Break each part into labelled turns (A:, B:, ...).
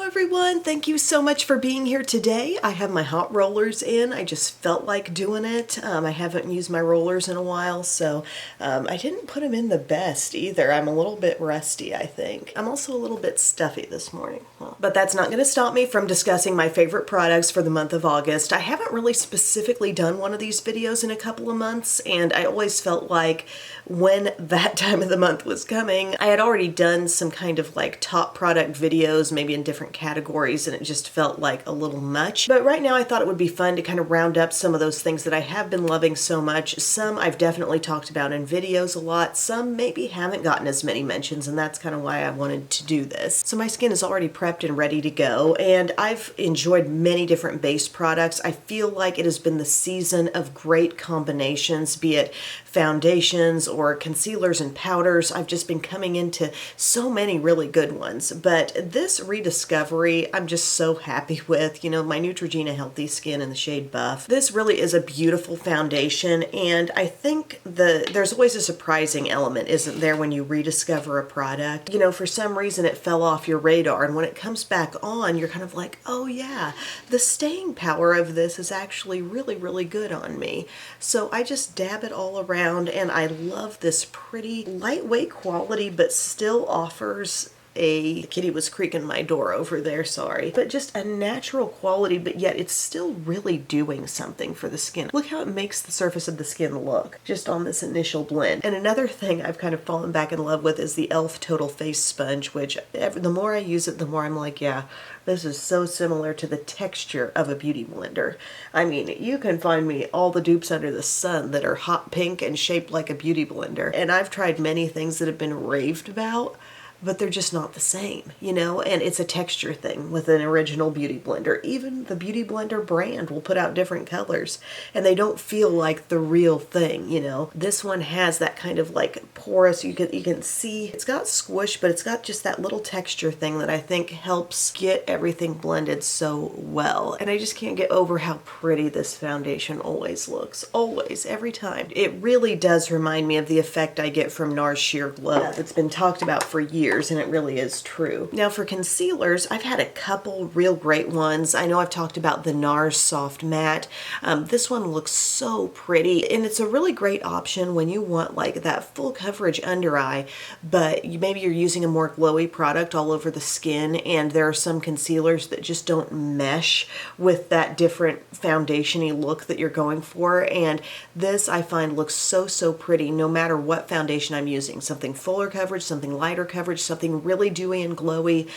A: everyone, thank you so much for being here today. I have my hot rollers in. I just felt like doing it. I haven't used my rollers in a while, so I didn't put them in the best either. I'm a little bit rusty, I think. I'm also a little bit stuffy this morning. But that's not going to stop me from discussing my favorite products for the month of August. I haven't really specifically done one of these videos in a couple of months, and I always felt like when that time of the month was coming, I had already done some kind of like top product videos, maybe in different categories, and it just felt like a little much. But right now I thought it would be fun to kind of round up some of those things that I have been loving so much. Some I've definitely talked about in videos a lot, some maybe haven't gotten as many mentions, and that's kind of why I wanted to do this. So my skin is already prepped and ready to go, and I've enjoyed many different base products. I feel like it has been the season of great combinations, be it foundations or concealers and powders. I've just been coming into so many really good ones, but this rediscovery I'm just so happy with. You know, my Neutrogena Healthy Skin in the shade Buff. This really is a beautiful foundation, and I think there's always a surprising element, isn't there, when you rediscover a product? You know, for some reason it fell off your radar, and when it comes back on, you're kind of like, oh yeah, the staying power of this is actually really, really good on me. So I just dab it all around, and I love this pretty lightweight quality, but still offers the kitty was creaking my door over there, sorry. But just a natural quality, but yet it's still really doing something for the skin. Look how it makes the surface of the skin look just on this initial blend. And another thing I've kind of fallen back in love with is the e.l.f. Total Face Sponge, which the more I use it, the more I'm like, yeah, this is so similar to the texture of a beauty blender. I mean, you can find me all the dupes under the sun that are hot pink and shaped like a beauty blender. And I've tried many things that have been raved about, but they're just not the same, you know, and it's a texture thing with an original beauty blender. Even the beauty blender brand will put out different colors, and they don't feel like the real thing, you know. This one has that kind of like porous, you can see it's got squish, but it's got just that little texture thing that I think helps get everything blended so well. And I just can't get over how pretty this foundation always looks, always, every time. It really does remind me of the effect I get from NARS Sheer Glow. It's been talked about for years, and it really is true. Now for concealers, I've had a couple real great ones. I know I've talked about the NARS Soft Matte. This one looks so pretty, and it's a really great option when you want like that full coverage under eye, but maybe you're using a more glowy product all over the skin, and there are some concealers that just don't mesh with that different foundation-y look that you're going for, and this I find looks so, so pretty no matter what foundation I'm using. Something fuller coverage, something lighter coverage, something really dewy and glowy.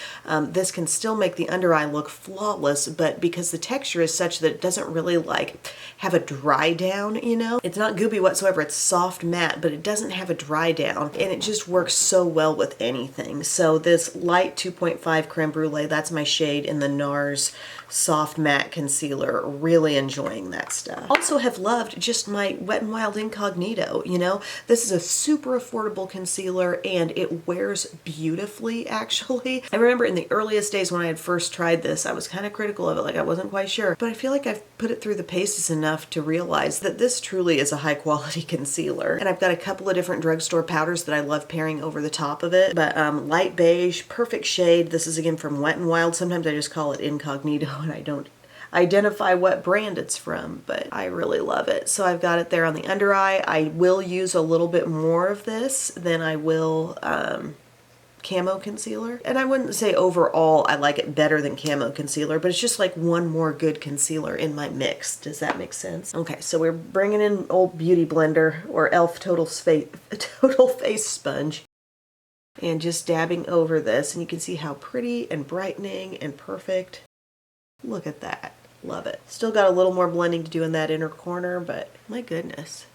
A: This can still make the under eye look flawless, but because the texture is such that it doesn't really like have a dry down, you know? It's not goopy whatsoever, it's soft matte, but it doesn't have a dry down, and it just works so well with anything. So this light 2.5 creme brulee, that's my shade in the NARS Soft Matte Concealer. Really enjoying that stuff. Also have loved just my Wet n Wild Incognito, you know? This is a super affordable concealer, and it wears beautifully, actually. I remember in the earliest days when I had first tried this, I was kind of critical of it, like I wasn't quite sure, but I feel like I've put it through the paces enough to realize that this truly is a high quality concealer. And I've got a couple of different drugstore powders that I love pairing over the top of it, but light beige, perfect shade. This is again from Wet n Wild. Sometimes I just call it Incognito and I don't identify what brand it's from, but I really love it. So I've got it there on the under eye. I will use a little bit more of this than I will camo concealer. And I wouldn't say overall I like it better than camo concealer, but it's just like one more good concealer in my mix. Does that make sense? Okay, so we're bringing in old beauty blender or e.l.f. Total Face Sponge and just dabbing over this, and you can see how pretty and brightening and perfect. Look at that. Love it. Still got a little more blending to do in that inner corner, but my goodness.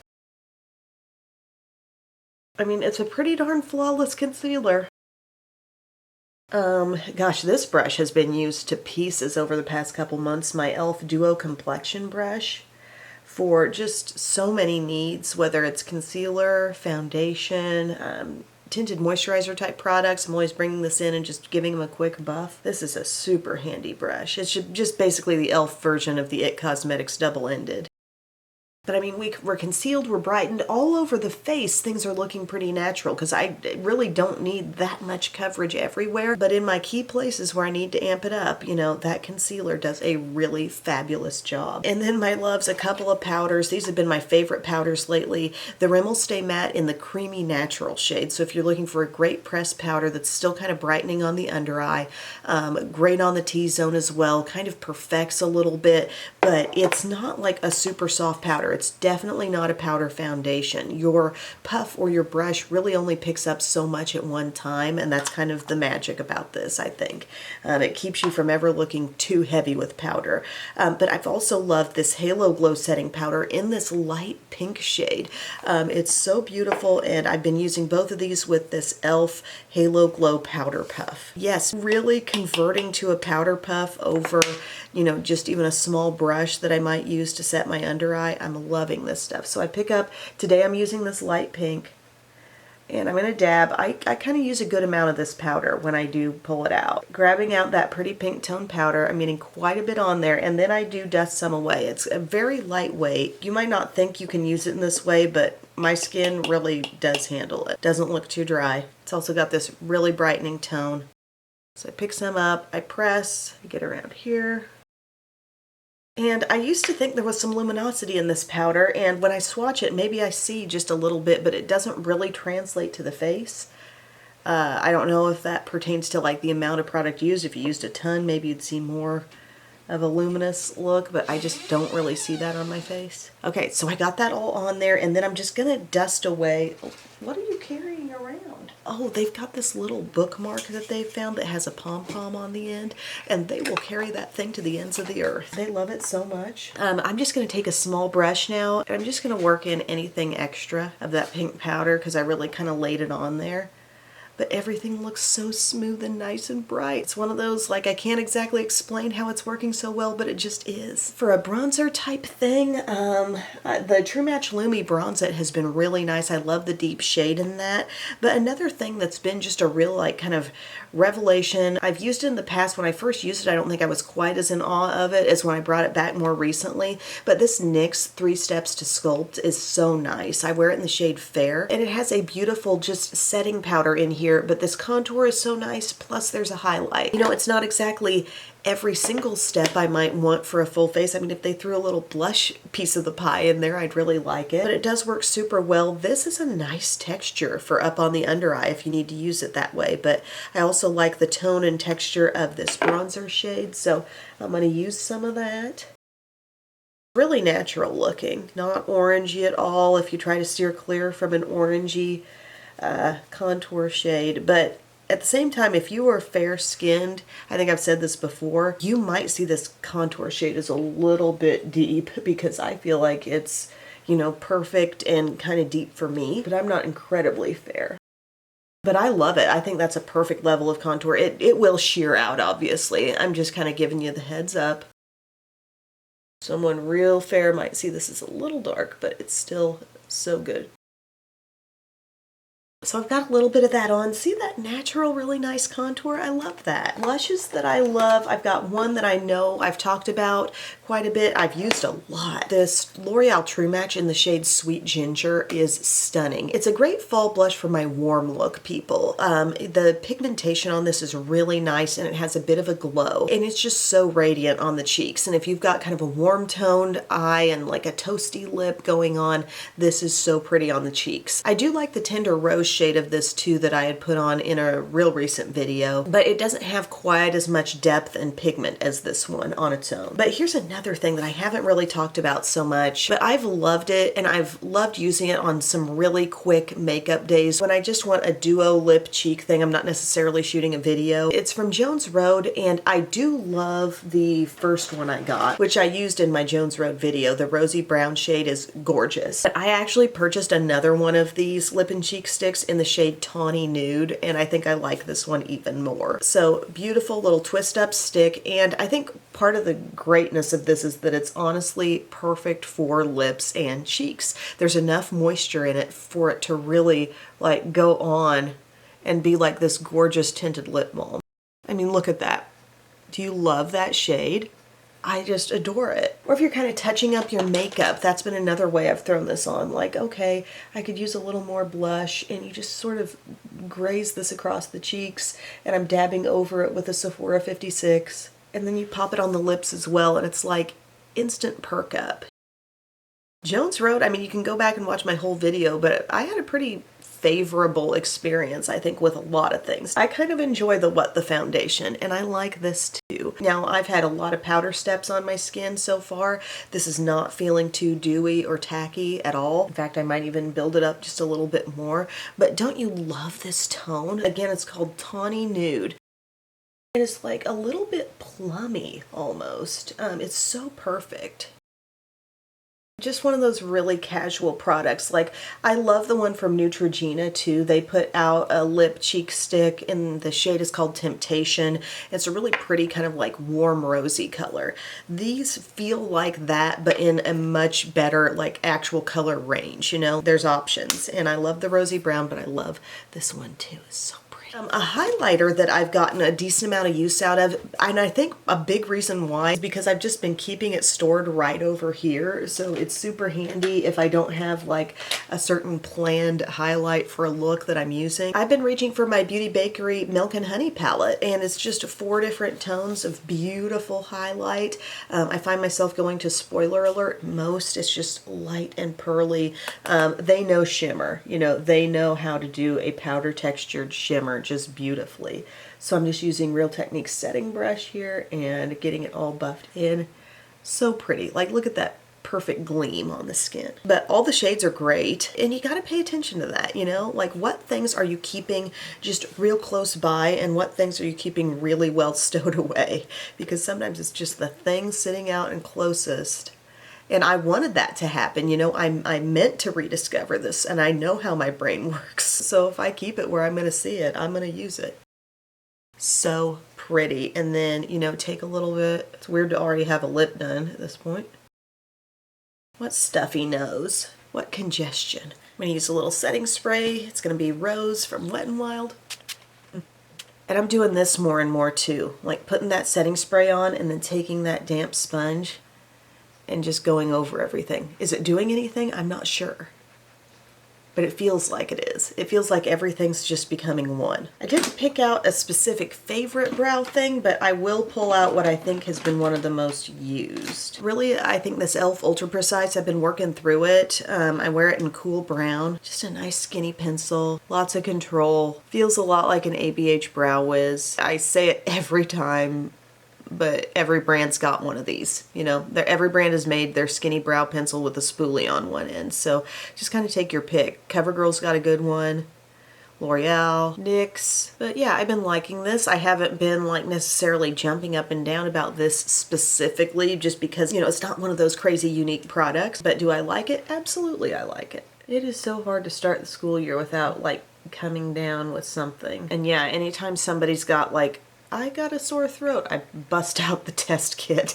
A: I mean, it's a pretty darn flawless concealer. Gosh, this brush has been used to pieces over the past couple months. My e.l.f. Duo Complexion brush for just so many needs, whether it's concealer, foundation, tinted moisturizer type products. I'm always bringing this in and just giving them a quick buff. This is a super handy brush. It's just basically the e.l.f. version of the IT Cosmetics double-ended. But I mean, we're concealed, we're brightened, all over the face, things are looking pretty natural because I really don't need that much coverage everywhere. But in my key places where I need to amp it up, you know, that concealer does a really fabulous job. And then my loves, a couple of powders. These have been my favorite powders lately. The Rimmel Stay Matte in the Creamy Natural shade. So if you're looking for a great pressed powder that's still kind of brightening on the under eye, great on the T-zone as well, kind of perfects a little bit, but it's not like a super soft powder. It's definitely not a powder foundation. Your puff or your brush really only picks up so much at one time, and that's kind of the magic about this, I think. It keeps you from ever looking too heavy with powder. But I've also loved this Halo Glow setting powder in this light pink shade. It's so beautiful, and I've been using both of these with this e.l.f. Halo Glow Powder Puff. Yes, really converting to a powder puff over, you know, just even a small brush that I might use to set my under eye. I'm loving this stuff. So I pick up, today I'm using this light pink, and I'm going to dab. I kind of use a good amount of this powder when I do pull it out. Grabbing out that pretty pink tone powder, I'm getting quite a bit on there, and then I do dust some away. It's a very lightweight. You might not think you can use it in this way, but my skin really does handle it. Doesn't look too dry. It's also got this really brightening tone. So I pick some up, I press, I get around here. And I used to think there was some luminosity in this powder, and when I swatch it, maybe I see just a little bit, but it doesn't really translate to the face. I don't know if that pertains to like the amount of product used. If you used a ton, maybe you'd see more of a luminous look, but I just don't really see that on my face. Okay, so I got that all on there, and then I'm just gonna dust away. What are you carrying around? Oh, they've got this little bookmark that they found that has a pom-pom on the end, and they will carry that thing to the ends of the earth. They love it so much. I'm just going to take a small brush now, and I'm just going to work in anything extra of that pink powder because I really kind of laid it on there. But everything looks so smooth and nice and bright. It's one of those, like, I can't exactly explain how it's working so well, but it just is. For a bronzer type thing, the True Match Lumi Bronzette has been really nice. I love the deep shade in that. But another thing that's been just a real, like, kind of revelation, I've used it in the past. When I first used it, I don't think I was quite as in awe of it as when I brought it back more recently. But this NYX 3 Steps to Sculpt is so nice. I wear it in the shade Fair, and it has a beautiful just setting powder in here, but this contour is so nice, plus there's a highlight. You know, it's not exactly every single step I might want for a full face. I mean, if they threw a little blush piece of the pie in there, I'd really like it. But it does work super well. This is a nice texture for up on the under eye if you need to use it that way. But I also like the tone and texture of this bronzer shade, so I'm going to use some of that. Really natural looking, not orangey at all if you try to steer clear from an orangey contour shade. But at the same time, if you are fair-skinned, I think I've said this before, you might see this contour shade as a little bit deep because I feel like it's, you know, perfect and kind of deep for me, but I'm not incredibly fair. But I love it. I think that's a perfect level of contour. It will sheer out, obviously. I'm just kind of giving you the heads up. Someone real fair might see this as a little dark, but it's still so good. So I've got a little bit of that on. See that natural, really nice contour? I love that. Blushes that I love, I've got one that I know I've talked about quite a bit. I've used a lot. This L'Oreal True Match in the shade Sweet Ginger is stunning. It's a great fall blush for my warm look people. The pigmentation on this is really nice, and it has a bit of a glow, and it's just so radiant on the cheeks. And if you've got kind of a warm toned eye and like a toasty lip going on, this is so pretty on the cheeks. I do like the Tender Rose shade of this too that I had put on in a real recent video, but it doesn't have quite as much depth and pigment as this one on its own. But here's another thing that I haven't really talked about so much, but I've loved it, and I've loved using it on some really quick makeup days when I just want a duo lip cheek thing. I'm not necessarily shooting a video. It's from Jones Road, and I do love the first one I got, which I used in my Jones Road video. The rosy brown shade is gorgeous. But I actually purchased another one of these lip and cheek sticks in the shade Tawny Nude, and I think I like this one even more. So beautiful little twist up stick, and I think part of the greatness of this is that it's honestly perfect for lips and cheeks. There's enough moisture in it for it to really like go on and be like this gorgeous tinted lip balm. I mean, look at that. Do you love that shade? I just adore it. Or if you're kind of touching up your makeup, that's been another way I've thrown this on. Like, okay, I could use a little more blush, and you just sort of graze this across the cheeks, and I'm dabbing over it with a Sephora 56. And then you pop it on the lips as well, and it's like instant perk up. Jones Road, I mean, you can go back and watch my whole video, but I had a pretty favorable experience, I think, with a lot of things. I kind of enjoy the What the foundation, and I like this too. Now, I've had a lot of powder steps on my skin so far. This is not feeling too dewy or tacky at all. In fact, I might even build it up just a little bit more. But don't you love this tone? Again, it's called Tawny Nude. It is like a little bit plummy almost. It's so perfect. Just one of those really casual products. Like, I love the one from Neutrogena too. They put out a lip cheek stick, and the shade is called Temptation. It's a really pretty kind of like warm rosy color. These feel like that, but in a much better like actual color range, you know? There's options, and I love the rosy brown, but I love this one too. It's so a highlighter that I've gotten a decent amount of use out of, and I think a big reason why is because I've just been keeping it stored right over here, so it's super handy if I don't have like a certain planned highlight for a look that I'm using. I've been reaching for my Beauty Bakery Milk and Honey palette, and it's just 4 different tones of beautiful highlight. I find myself going to, spoiler alert, most. It's just light and pearly. They know shimmer, you know, they know how to do a powder textured shimmer just beautifully. So I'm just using Real Techniques setting brush here and getting it all buffed in. So pretty. Like, look at that perfect gleam on the skin. But all the shades are great, and you got to pay attention to that, you know? Like, what things are you keeping just real close by, and what things are you keeping really well stowed away? Because sometimes it's just the thing sitting out and closest. And I wanted that to happen, you know, I meant to rediscover this, and I know how my brain works. So if I keep it where I'm going to see it, I'm going to use it. So pretty. And then, you know, take a little bit. It's weird to already have a lip done at this point. What stuffy nose. What congestion. I'm going to use a little setting spray. It's going to be Rose from Wet n Wild. And I'm doing this more and more too. Like putting that setting spray on and then taking that damp sponge and just going over everything. Is it doing anything? I'm not sure. But it feels like it is. It feels like everything's just becoming one. I didn't pick out a specific favorite brow thing, but I will pull out what I think has been one of the most used. Really, I think this e.l.f. Ultra Precise, I've been working through it. I wear it in cool brown. Just a nice skinny pencil. Lots of control. Feels a lot like an ABH Brow Wiz. I say it every time, but every brand's got one of these, you know. Every brand has made their skinny brow pencil with a spoolie on one end, so just kind of take your pick. CoverGirl's got a good one, L'Oreal, NYX, but yeah, I've been liking this. I haven't been like necessarily jumping up and down about this specifically just because, you know, it's not one of those crazy unique products, but do I like it? Absolutely I like it. It is so hard to start the school year without like coming down with something. And yeah, anytime somebody's got like, I got a sore throat, I bust out the test kit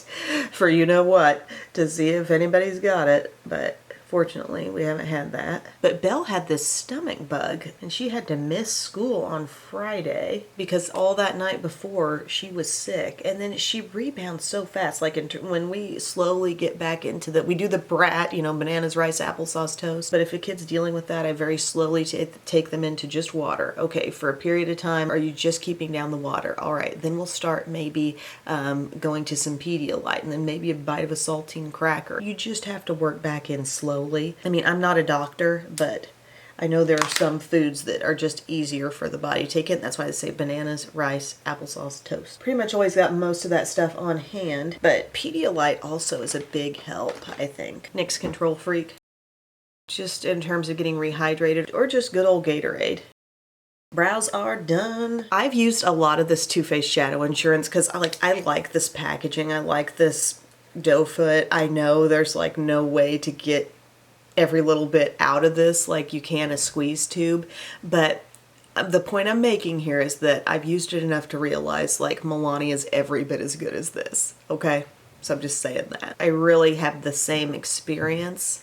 A: for you know what to see if anybody's got it, but fortunately we haven't had that. But Belle had this stomach bug and she had to miss school on Friday because all that night before she was sick, and then she rebounds so fast. Like when we slowly get back into we do the brat, you know, bananas, rice, applesauce, toast. But if a kid's dealing with that, I very slowly take them into just water. Okay, for a period of time, are you just keeping down the water? All right, then we'll start maybe going to some Pedialyte, and then maybe a bite of a saltine cracker. You just have to work back in slowly. I mean, I'm not a doctor, but I know there are some foods that are just easier for the body to take in. That's why they say bananas, rice, applesauce, toast. Pretty much always got most of that stuff on hand, but Pedialyte also is a big help, I think. NYX Control Freak, just in terms of getting rehydrated, or just good old Gatorade. Brows are done. I've used a lot of this Too Faced Shadow Insurance because I like this packaging. I like this doe foot. I know there's like no way to get every little bit out of this like you can a squeeze tube, but the point I'm making here is that I've used it enough to realize like Milani is every bit as good as this, okay? So I'm just saying that. I really have the same experience.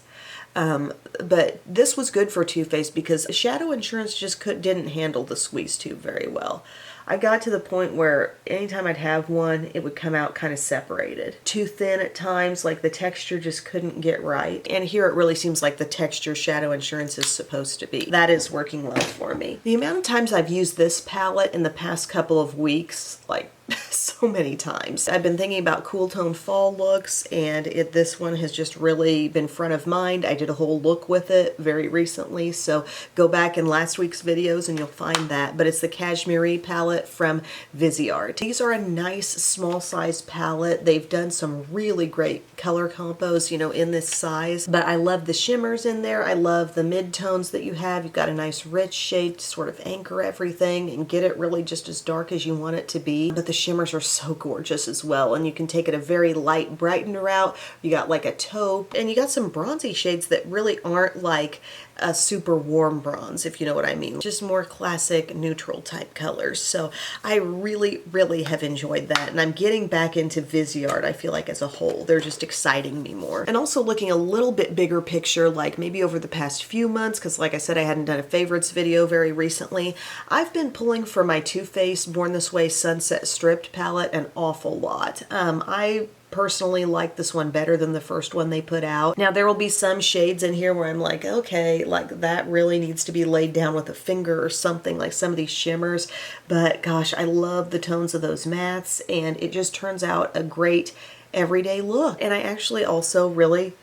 A: But this was good for Too Faced because Shadow Insurance just didn't handle the squeeze tube very well. I got to the point where anytime I'd have one, it would come out kind of separated. Too thin at times, like the texture just couldn't get right. And here it really seems like the texture Shadow Insurance is supposed to be. That is working well for me. The amount of times I've used this palette in the past couple of weeks, like so many times. I've been thinking about cool tone fall looks, and this one has just really been front of mind. I did a whole look with it very recently, so go back in last week's videos and you'll find that. But it's the Cashmere palette from Viseart. These are a nice small size palette. They've done some really great color combos, you know, in this size. But I love the shimmers in there. I love the mid-tones that you have. You've got a nice rich shade to sort of anchor everything and get it really just as dark as you want it to be. But the shimmers are so gorgeous as well, and you can take it a very light brightener route. You got like a taupe, and you got some bronzy shades that really aren't like a super warm bronze, if you know what I mean. Just more classic neutral type colors. So I really, really have enjoyed that, and I'm getting back into Viseart, I feel like, as a whole. They're just exciting me more. And also looking a little bit bigger picture, like maybe over the past few months, because like I said, I hadn't done a favorites video very recently. I've been pulling for my Too Faced Born This Way Sunset Stripped palette an awful lot. I personally like this one better than the first one they put out. Now there will be some shades in here where I'm like, okay, like that really needs to be laid down with a finger or something, like some of these shimmers, but gosh, I love the tones of those mattes, and it just turns out a great everyday look. And I actually also really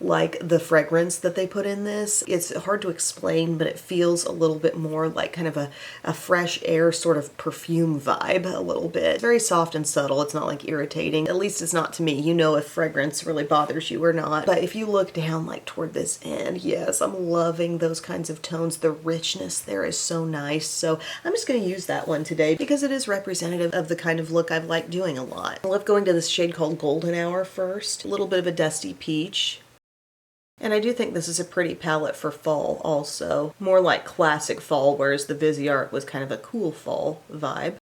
A: like the fragrance that they put in this. It's hard to explain, but it feels a little bit more like kind of a fresh air sort of perfume vibe a little bit. Very soft and subtle. It's not like irritating. At least it's not to me. You know if fragrance really bothers you or not. But if you look down like toward this end, yes, I'm loving those kinds of tones. The richness there is so nice. So I'm just going to use that one today because it is representative of the kind of look I've liked doing a lot. I love going to this shade called Golden Hour first. A little bit of a dusty peach. And I do think this is a pretty palette for fall also. More like classic fall, whereas the Viseart was kind of a cool fall vibe.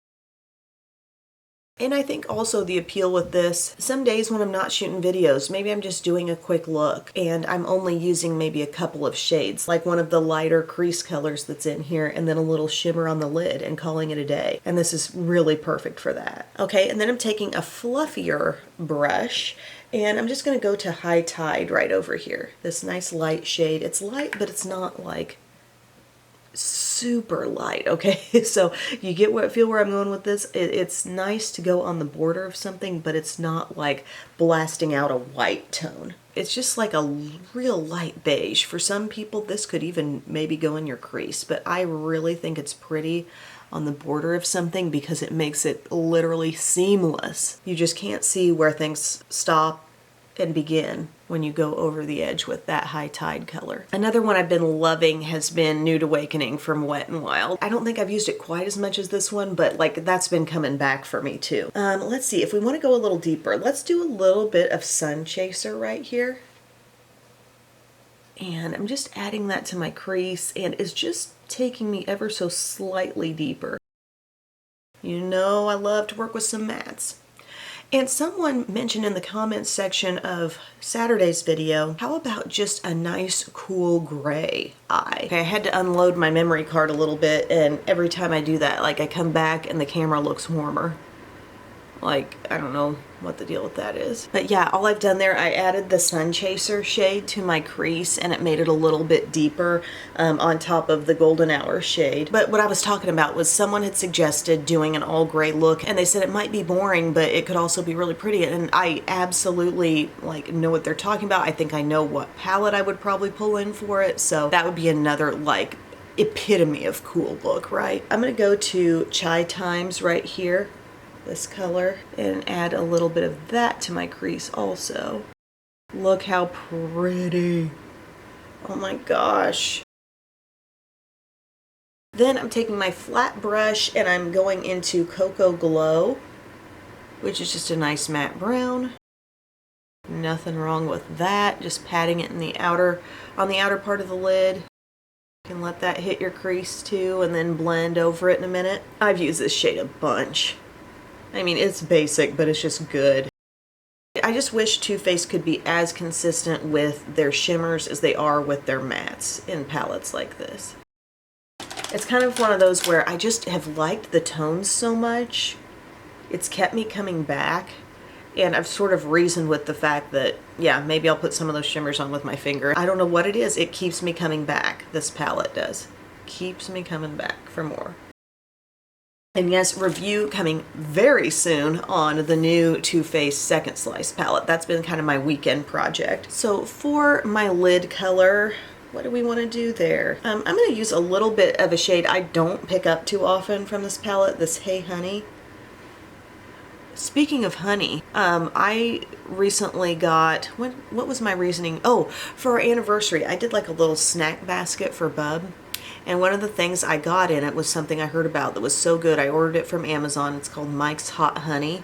A: And I think also the appeal with this, some days when I'm not shooting videos, maybe I'm just doing a quick look and I'm only using maybe a couple of shades, like one of the lighter crease colors that's in here and then a little shimmer on the lid and calling it a day. And this is really perfect for that. Okay, and then I'm taking a fluffier brush and I'm just going to go to High Tide right over here. This nice light shade. It's light, but it's not like super light, okay? So you get what feel where I'm going with this. It's nice to go on the border of something, but it's not like blasting out a white tone. It's just like a real light beige. For some people, this could even maybe go in your crease, but I really think it's pretty on the border of something because it makes it literally seamless. You just can't see where things stop and begin when you go over the edge with that High Tide color. Another one I've been loving has been Nude Awakening from Wet n Wild. I don't think I've used it quite as much as this one, but like that's been coming back for me too. Let's see, if we want to go a little deeper, let's do a little bit of Sun Chaser right here. And I'm just adding that to my crease, and it's just taking me ever so slightly deeper. You know I love to work with some mattes. And someone mentioned in the comments section of Saturday's video, how about just a nice cool gray eye? Okay, I had to unload my memory card a little bit, and every time I do that, like I come back and the camera looks warmer. Like, I don't know what the deal with that is. But yeah, all I've done there, I added the Sun Chaser shade to my crease and it made it a little bit deeper on top of the Golden Hour shade. But what I was talking about was someone had suggested doing an all gray look, and they said it might be boring, but it could also be really pretty. And I absolutely like know what they're talking about. I think I know what palette I would probably pull in for it. So that would be another like epitome of cool look, right? I'm gonna go to Chai Times right here, this color, and add a little bit of that to my crease also. Look how pretty. Oh my gosh. Then I'm taking my flat brush and I'm going into Cocoa Glow, which is just a nice matte brown. Nothing wrong with that. Just patting it in the outer, on the outer part of the lid. You can let that hit your crease too and then blend over it in a minute. I've used this shade a bunch. I mean, it's basic, but it's just good. I just wish Too Faced could be as consistent with their shimmers as they are with their mattes in palettes like this. It's kind of one of those where I just have liked the tones so much. It's kept me coming back. And I've sort of reasoned with the fact that, yeah, maybe I'll put some of those shimmers on with my finger. I don't know what it is. It keeps me coming back. This palette does. Keeps me coming back for more. And yes, review coming very soon on the new Too Faced Second Slice palette. That's been kind of my weekend project. So for my lid color, what do we want to do there? I'm going to use a little bit of a shade I don't pick up too often from this palette, this Hey Honey. Speaking of honey, I recently got, what was my reasoning? Oh, for our anniversary, I did like a little snack basket for Bub. And one of the things I got in it was something I heard about that was so good. I ordered it from Amazon. It's called Mike's Hot Honey.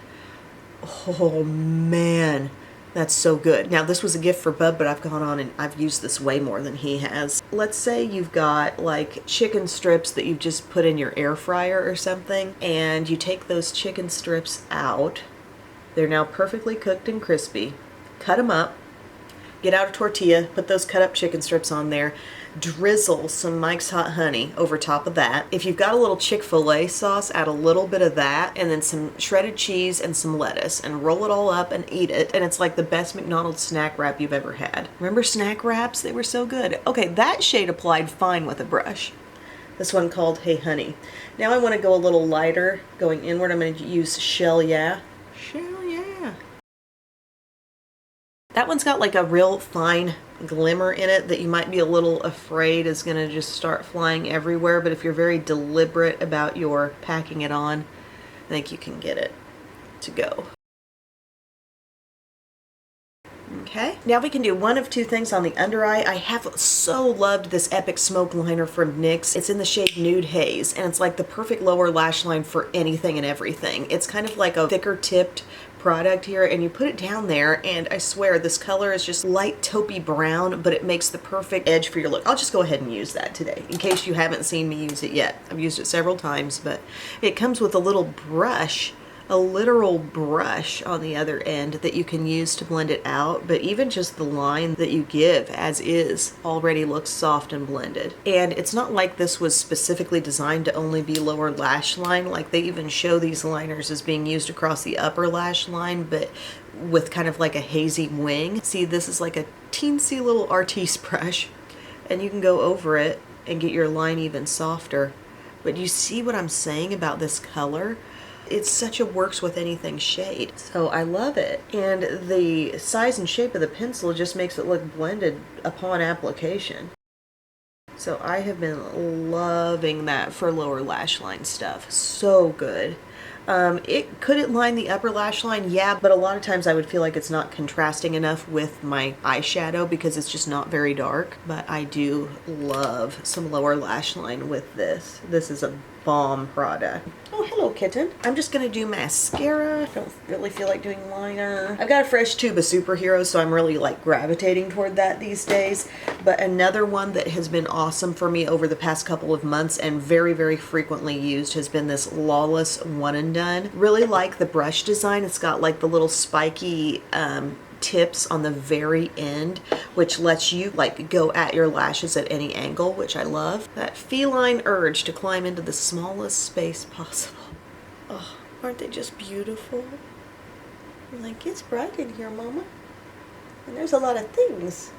A: Oh man, that's so good. Now this was a gift for Bub, but I've gone on and I've used this way more than he has. Let's say you've got like chicken strips that you've just put in your air fryer or something, and you take those chicken strips out. They're now perfectly cooked and crispy. Cut them up, get out a tortilla, put those cut up chicken strips on there, drizzle some Mike's Hot Honey over top of that. If you've got a little Chick-fil-A sauce, add a little bit of that, and then some shredded cheese and some lettuce, and roll it all up and eat it. And it's like the best McDonald's snack wrap you've ever had. Remember snack wraps? They were so good. Okay, that shade applied fine with a brush. This one called Hey Honey. Now I want to go a little lighter, going inward. I'm going to use Shell Yeah. Shell Yeah. That one's got like a real fine glimmer in it that you might be a little afraid is going to just start flying everywhere, but if you're very deliberate about your packing it on, I think you can get it to go. Okay, now we can do one of two things on the under eye. I have so loved this Epic Smoke Liner from NYX. It's in the shade Nude Haze, and it's like the perfect lower lash line for anything and everything. It's kind of like a thicker tipped product here, and you put it down there, and I swear this color is just light taupey brown, but it makes the perfect edge for your look. I'll just go ahead and use that today in case you haven't seen me use it yet. I've used it several times, but it comes with a little brush, a literal brush on the other end that you can use to blend it out, but even just the line that you give as is already looks soft and blended. And it's not like this was specifically designed to only be lower lash line. Like they even show these liners as being used across the upper lash line, but with kind of like a hazy wing. See, this is like a teensy little Artiste brush, and you can go over it and get your line even softer. But you see what I'm saying about this color? It's such a works with anything shade. So I love it. And the size and shape of the pencil just makes it look blended upon application. So I have been loving that for lower lash line stuff. So good. Could it line the upper lash line? Yeah, but a lot of times I would feel like it's not contrasting enough with my eyeshadow because it's just not very dark. But I do love some lower lash line with this. This is a bomb product. Oh, hello kitten. I'm just gonna do mascara. I don't really feel like doing liner. I've got a fresh tube of Superheroes, so I'm really like gravitating toward that these days. But another one that has been awesome for me over the past couple of months and very, very frequently used has been this Lawless One and Done. Really like the brush design. It's got like the little spiky tips on the very end, which lets you like go at your lashes at any angle, which I love. That feline urge to climb into the smallest space possible. Oh, aren't they just beautiful? I'm like, it's bright in here, Mama. And there's a lot of things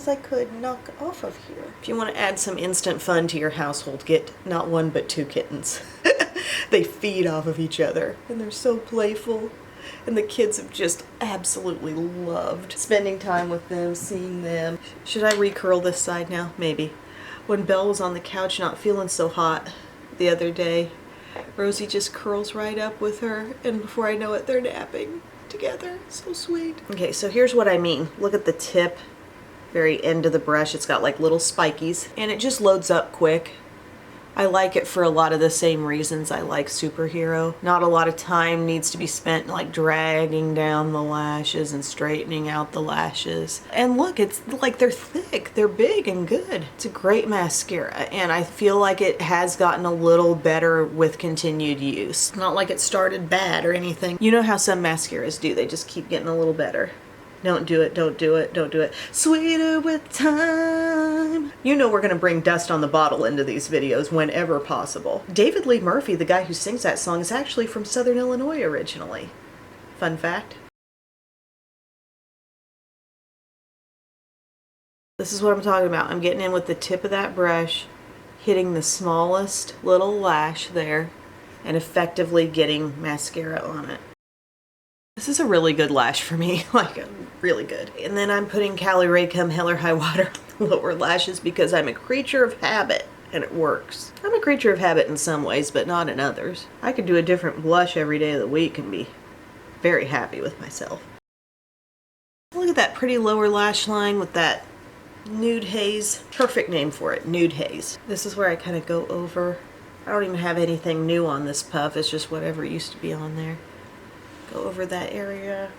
A: I could knock off of here. If you want to add some instant fun to your household, get not one but two kittens. They feed off of each other and they're so playful. And the kids have just absolutely loved spending time with them, seeing them. Should I recurl this side now? Maybe. When Belle was on the couch not feeling so hot the other day, Rosie just curls right up with her, and before I know it, they're napping together. So sweet. Okay, so here's what I mean. Look at the tip, very end of the brush. It's got like little spikies, and it just loads up quick. I like it for a lot of the same reasons I like Superhero. Not a lot of time needs to be spent like dragging down the lashes and straightening out the lashes. And look, it's like they're thick, they're big and good. It's a great mascara, and I feel like it has gotten a little better with continued use. Not like it started bad or anything. You know how some mascaras do, they just keep getting a little better. Don't do it, don't do it, don't do it. Sweeter with time. You know we're gonna bring Dust on the Bottle into these videos whenever possible. David Lee Murphy, the guy who sings that song, is actually from Southern Illinois originally. Fun fact. This is what I'm talking about. I'm getting in with the tip of that brush, hitting the smallest little lash there, and effectively getting mascara on it. This is a really good lash for me, like really good. And then I'm putting Cali Ray Come Hell or High Water lower lashes because I'm a creature of habit and it works. I'm a creature of habit in some ways, but not in others. I could do a different blush every day of the week and be very happy with myself. Look at that pretty lower lash line with that nude haze. Perfect name for it, nude haze. This is where I kind of go over. I don't even have anything new on this puff. It's just whatever used to be on there. Go over that area.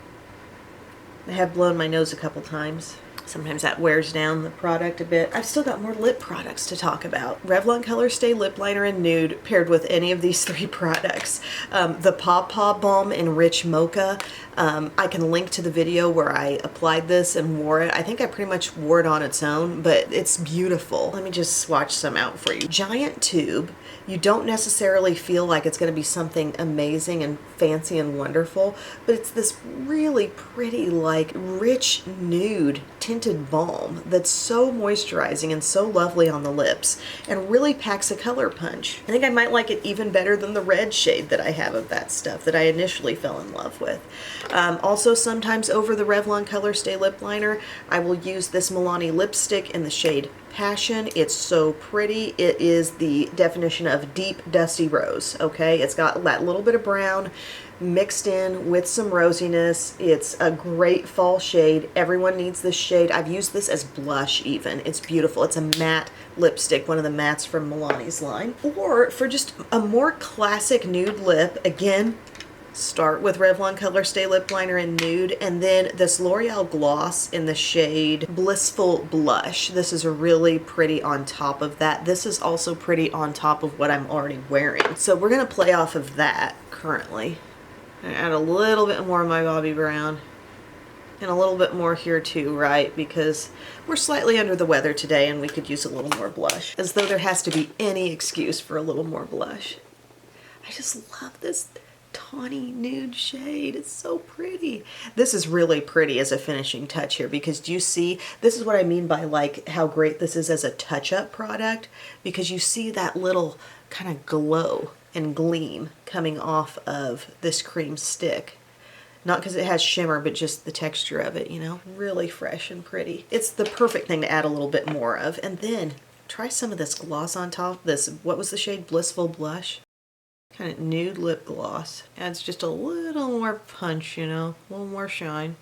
A: I have blown my nose a couple times. Sometimes that wears down the product a bit. I've still got more lip products to talk about. Revlon Color Stay Lip Liner in Nude paired with any of these three products. The Paw Paw Balm in Rich Mocha. I can link to the video where I applied this and wore it. I think I pretty much wore it on its own, but it's beautiful. Let me just swatch some out for you. Giant tube. You don't necessarily feel like it's going to be something amazing and fancy and wonderful, but it's this really pretty, like, rich nude tinted balm that's so moisturizing and so lovely on the lips and really packs a color punch. I think I might like it even better than the red shade that I have of that stuff that I initially fell in love with. Also, sometimes over the Revlon Color Stay Lip Liner, I will use this Milani lipstick in the shade Passion. It's so pretty. It is the definition of deep dusty rose, okay? It's got that little bit of brown mixed in with some rosiness. It's a great fall shade. Everyone needs this shade. I've used this as blush even. It's beautiful. It's a matte lipstick, one of the mattes from Milani's line. Or for just a more classic nude lip, again, start with Revlon Color Stay Lip Liner in Nude, and then this L'Oreal gloss in the shade Blissful Blush. This is really pretty on top of that. This is also pretty on top of what I'm already wearing. So we're going to play off of that currently. And add a little bit more of my Bobbi Brown. And a little bit more here too, right? Because we're slightly under the weather today and we could use a little more blush. As though there has to be any excuse for a little more blush. I just love this tawny nude shade. It's so pretty. This is really pretty as a finishing touch here because do you see, this is what I mean by like how great this is as a touch-up product, because you see that little kind of glow and gleam coming off of this cream stick. Not because it has shimmer, but just the texture of it, you know? Really fresh and pretty. It's the perfect thing to add a little bit more of. And then try some of this gloss on top. This, what was the shade? Blissful Blush. Kind of nude lip gloss. Adds just a little more punch, you know, a little more shine.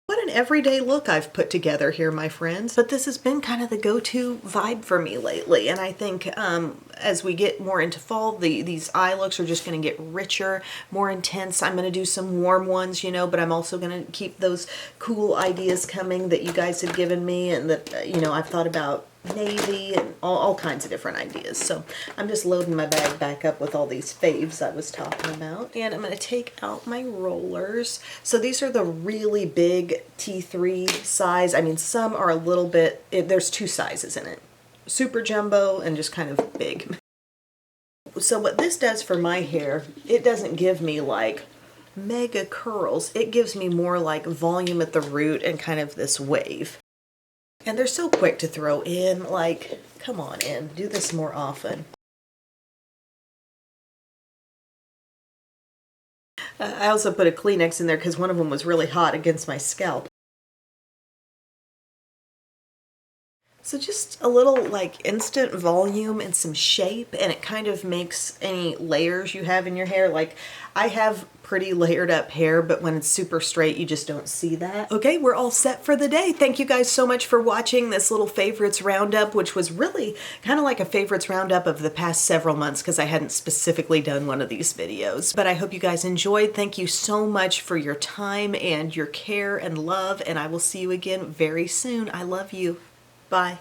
A: What an everyday look I've put together here, my friends. But this has been kind of the go-to vibe for me lately. And I think as we get more into fall, these eye looks are just going to get richer, more intense. I'm going to do some warm ones, you know, but I'm also going to keep those cool ideas coming that you guys have given me and that, you know, I've thought about navy and all kinds of different ideas. So I'm just loading my bag back up with all these faves I was talking about. And I'm going to take out my rollers. So these are the really big T3 size. I mean, some are a little bit, there's two sizes in it. Super jumbo and just kind of big. So what this does for my hair, it doesn't give me like mega curls. It gives me more like volume at the root and kind of this wave. And they're so quick to throw in, like, come on in, do this more often. I also put a Kleenex in there because one of them was really hot against my scalp. So just a little like instant volume and some shape, and it kind of makes any layers you have in your hair. Like I have pretty layered up hair, but when it's super straight, you just don't see that. Okay, we're all set for the day. Thank you guys so much for watching this little favorites roundup, which was really kind of like a favorites roundup of the past several months because I hadn't specifically done one of these videos. But I hope you guys enjoyed. Thank you so much for your time and your care and love, and I will see you again very soon. I love you. Bye.